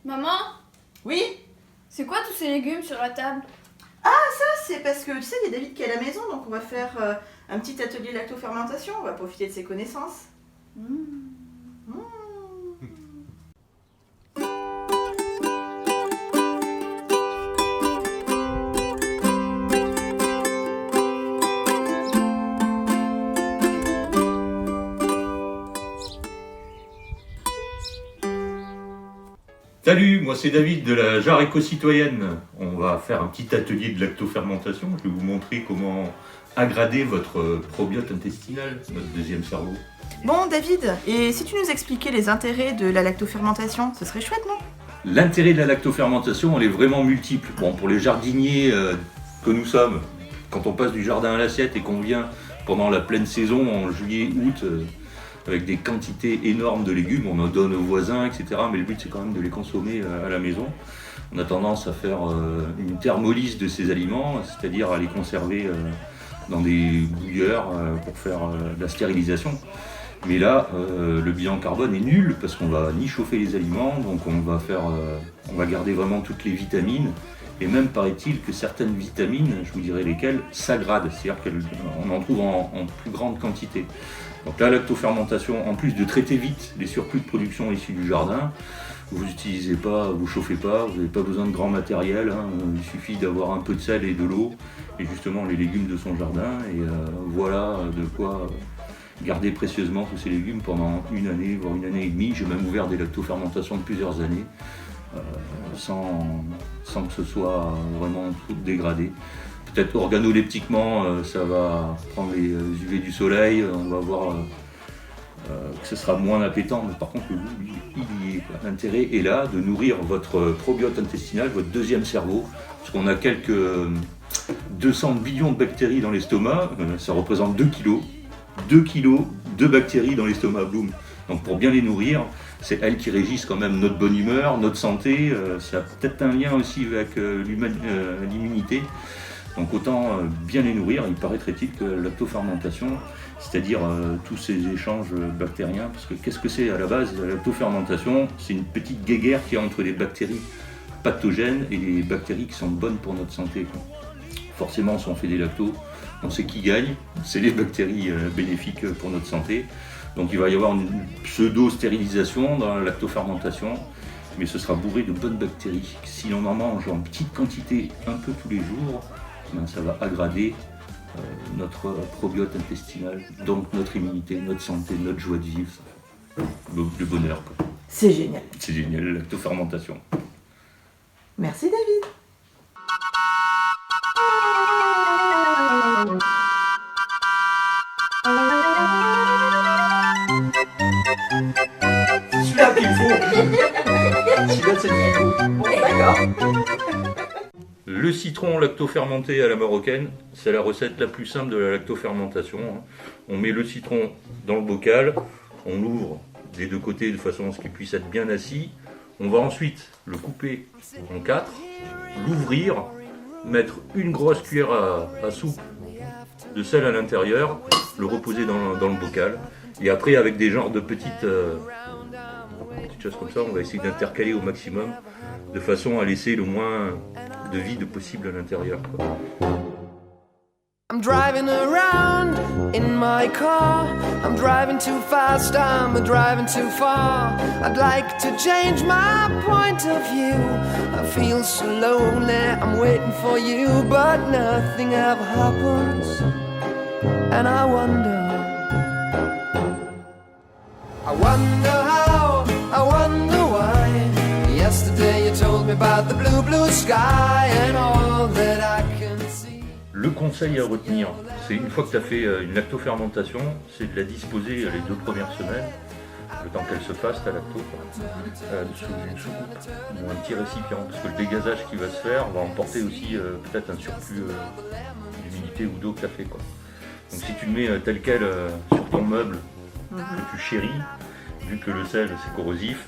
Maman, Oui? c'est quoi tous ces légumes sur la table? Ça, c'est parce que tu sais, il y a David qui est à la maison, donc on va faire un petit atelier lactofermentation, on va profiter de ses connaissances. Salut, moi c'est David de la Jarre éco-citoyenne. On va faire un petit atelier de lactofermentation. Je vais vous montrer comment aggrader votre probiote intestinal, notre deuxième cerveau. Bon, David, et si tu nous expliquais les intérêts de la lactofermentation, ce serait chouette, non? L'intérêt de la lactofermentation, elle est vraiment multiple. Bon, pour les jardiniers que nous sommes, quand on passe du jardin à l'assiette et qu'on vient pendant la pleine saison, en juillet, août, avec des quantités énormes de légumes, on en donne aux voisins, etc. Mais le but c'est quand même de les consommer à la maison. On a tendance à faire une thermolyse de ces aliments, c'est-à-dire à les conserver dans des bouilleurs pour faire de la stérilisation. Mais là, le bilan carbone est nul parce qu'on va ni chauffer les aliments, donc on va garder vraiment toutes les vitamines. Et même paraît-il que certaines vitamines, je vous dirai lesquelles, s'aggradent, c'est-à-dire qu'on en trouve en plus grande quantité. Donc la lactofermentation, en plus de traiter vite les surplus de production issus du jardin, vous n'utilisez pas, vous chauffez pas, vous n'avez pas besoin de grand matériel, il suffit d'avoir un peu de sel et de l'eau, et justement les légumes de son jardin, et voilà de quoi garder précieusement tous ces légumes pendant une année, voire une année et demie. J'ai même ouvert des lactofermentations de plusieurs années, sans que ce soit vraiment trop dégradé. Peut-être organoleptiquement, ça va prendre les UV du soleil, on va voir que ce sera moins appétant, mais par contre le goût, il y est. L'intérêt est là de nourrir votre probiote intestinal, votre deuxième cerveau, parce qu'on a quelques 200 billions de bactéries dans l'estomac, ça représente 2 kilos. 2 kilos de bactéries dans l'estomac, boum. Donc pour bien les nourrir, c'est elles qui régissent quand même notre bonne humeur, notre santé, ça a peut-être un lien aussi avec l'immunité. Donc autant bien les nourrir. Il paraîtrait-il que la lactofermentation, c'est-à-dire tous ces échanges bactériens, parce que qu'est-ce que c'est à la base? La lactofermentation, c'est une petite guéguerre qu'il y a entre les bactéries pathogènes et les bactéries qui sont bonnes pour notre santé, quoi. Forcément, si on fait des lactos, on sait qui gagne, c'est les bactéries bénéfiques pour notre santé. Donc il va y avoir une pseudo-stérilisation dans la lactofermentation, mais ce sera bourré de bonnes bactéries. Si on en mange en petite quantité un peu tous les jours, ça va aggrader notre probiote intestinal, donc notre immunité, notre santé, notre joie de vivre, le bonheur, quoi. C'est génial. C'est génial, la lactofermentation. Merci, David. Celui-là qu'il faut. Celui-là, c'est le faut. Bon, d'accord. Le citron lactofermenté à la marocaine, c'est la recette la plus simple de la lactofermentation. On met le citron dans le bocal, on l'ouvre des deux côtés de façon à ce qu'il puisse être bien assis. On va ensuite le couper en 4, l'ouvrir, mettre une grosse cuillère à soupe de sel à l'intérieur, le reposer dans le bocal. Et après, avec des genres de petites choses comme ça, on va essayer d'intercaler au maximum, de façon à laisser le moins de vide possible à l'intérieur, quoi. I'm driving around in my car. I'm driving too fast, I'm driving too far. I'd like to change my point of view. I feel so lonely, I'm waiting for you, but nothing ever happens. And I wonder how, I wonder why. Yesterday you told me about the blue, blue sky and all that I can see. Le conseil à retenir, c'est une fois que tu as fait une lactofermentation, c'est de la disposer les 2 premières semaines, le temps qu'elle se fasse, ta lacto, sous une soucoupe ou un petit récipient, parce que le dégazage qui va se faire va emporter aussi peut-être un surplus d'humidité ou d'eau que tu as fait, quoi. Donc si tu le mets tel quel sur ton meuble que tu chéris, vu que le sel c'est corrosif,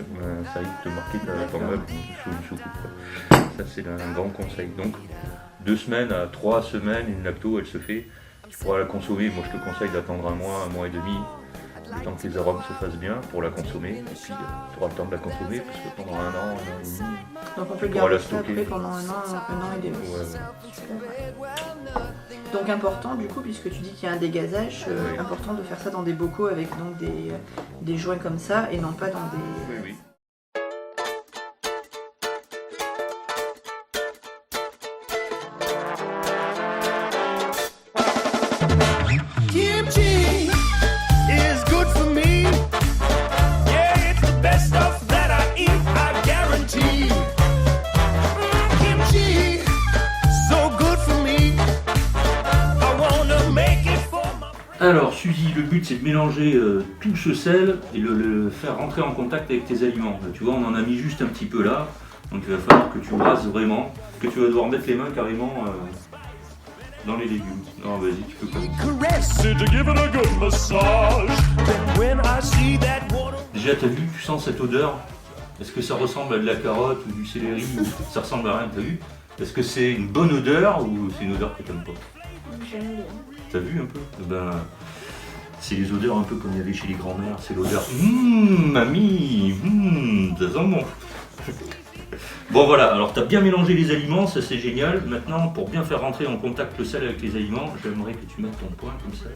ça risque de marquer ton meuble sous une soucoupe, quoi. Ça c'est un grand conseil. Donc 2 semaines à 3 semaines, une lacto elle se fait. Tu pourras la consommer, moi je te conseille d'attendre un mois et demi, le temps que les arômes se fassent bien pour la consommer. Et puis tu auras le temps de la consommer parce que pendant un an et demi, Donc on peut le Pour garder la ça stocker. après pendant un an et demi. Donc important du coup, puisque tu dis qu'il y a un dégazage, Oui. important de faire ça dans des bocaux avec donc des joints comme ça et non pas dans des... Oui. Kimchi is good for me. Yeah, it's the best stuff that I eat, I guarantee. Kimchi, so good for me. I wanna make it for my... Alors Suzy, le but c'est de mélanger tout ce sel et le faire rentrer en contact avec tes aliments. Là, tu vois, on en a mis juste un petit peu là, donc il va falloir que tu brasses vraiment, que tu vas devoir mettre les mains carrément dans les légumes. Non, vas-y, tu peux commencer. Caress it to give it a good massage. Then when I see that water... Déjà, t'as vu, tu sens cette odeur? Est-ce que ça ressemble à de la carotte ou du céleri ou ça ressemble à rien, t'as vu? Est-ce que c'est une bonne odeur ou c'est une odeur que t'aimes pas? J'aime bien. T'as vu un peu? Ben, c'est les odeurs un peu comme il y avait chez les grands-mères, c'est l'odeur mamie, ça sent bon. Bon voilà, alors t'as bien mélangé les aliments, ça c'est génial. Maintenant, pour bien faire rentrer en contact le sel avec les aliments, j'aimerais que tu mettes ton poing comme ça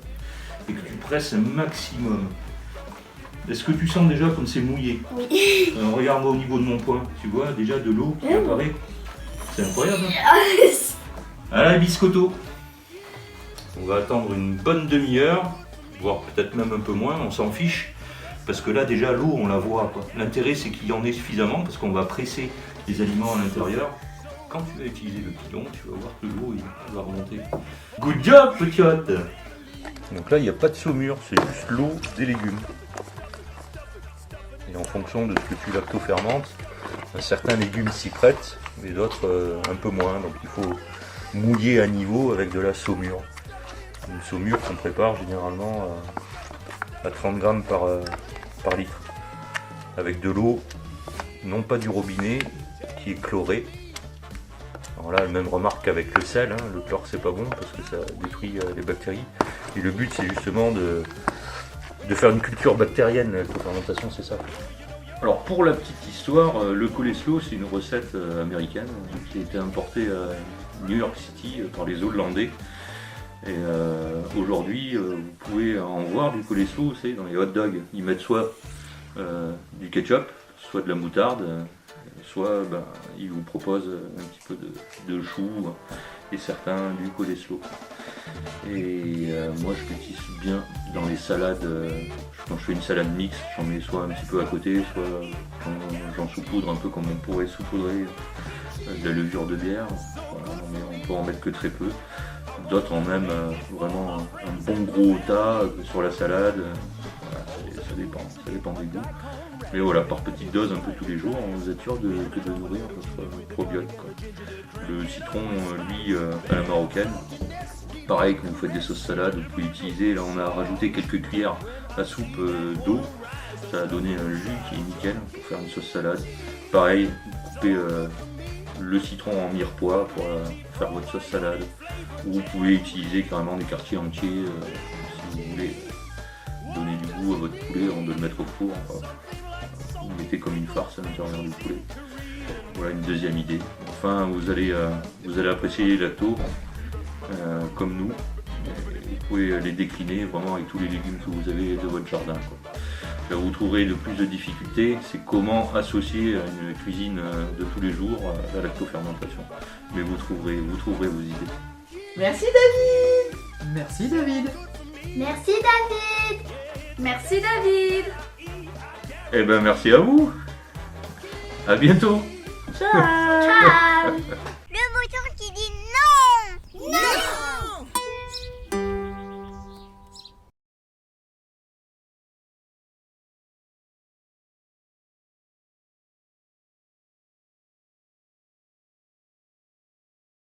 et que tu presses un maximum. Est-ce que tu sens déjà comme c'est mouillé? Oui. Regarde-moi au niveau de mon poing, tu vois déjà de l'eau qui apparaît. C'est incroyable. Hein? Allez, biscotto. On va attendre une bonne demi-heure, voire peut-être même un peu moins, on s'en fiche. Parce que là déjà l'eau on la voit. L'intérêt c'est qu'il y en ait suffisamment parce qu'on va presser les aliments à l'intérieur. Quand tu vas utiliser le pilon, tu vas voir que l'eau il va remonter. Good job petite. Donc là il n'y a pas de saumure, c'est juste l'eau des légumes. Et en fonction de ce que tu lactofermentes, certains légumes s'y prêtent, mais d'autres un peu moins. Donc il faut mouiller à niveau avec de la saumure. Une saumure qu'on prépare généralement à 30 grammes par litre. Avec de l'eau, non pas du robinet, qui est chlorée. Alors là, même remarque qu'avec le sel, hein, le chlore c'est pas bon parce que ça détruit les bactéries. Et le but c'est justement de faire une culture bactérienne, la fermentation c'est ça. Alors pour la petite histoire, le coleslaw c'est une recette américaine qui a été importée à New York City par les Hollandais. Et aujourd'hui, vous pouvez en voir du coleslaw, c'est dans les hot dogs. Ils mettent soit du ketchup, soit de la moutarde, soit ils vous proposent un petit peu de chou et certains du coleslaw. Et moi je l'utilise bien dans les salades. Quand je fais une salade mixte, j'en mets soit un petit peu à côté, soit j'en saupoudre un peu comme on pourrait saupoudrer de la levure de bière. Voilà, mais on peut en mettre que très peu. D'autres en même vraiment un bon gros tas sur la salade. Voilà, ça dépend des goûts. Mais voilà, par petite dose un peu tous les jours, vous êtes sûr de nourrir votre probiote. Le citron, lui, à la marocaine, pareil, quand vous faites des sauces salades, vous pouvez utiliser, là on a rajouté quelques cuillères à soupe d'eau, ça a donné un jus qui est nickel pour faire une sauce salade. Pareil, vous coupez le citron en mirepoix pour faire votre sauce salade, ou vous pouvez utiliser carrément des quartiers entiers si vous voulez donner du goût à votre poulet avant de le mettre au four. Vous mettez comme une farce à l'intérieur du poulet. Voilà une deuxième idée. Enfin, vous allez apprécier les lactos comme nous. Vous pouvez les décliner vraiment avec tous les légumes que vous avez de votre jardin. Là où vous trouverez le plus de difficultés, c'est comment associer à une cuisine de tous les jours la lactofermentation. Mais vous trouverez vos idées. Merci David. Merci David. Merci David. Merci David. Eh ben merci à vous. À bientôt. Ciao. Ciao.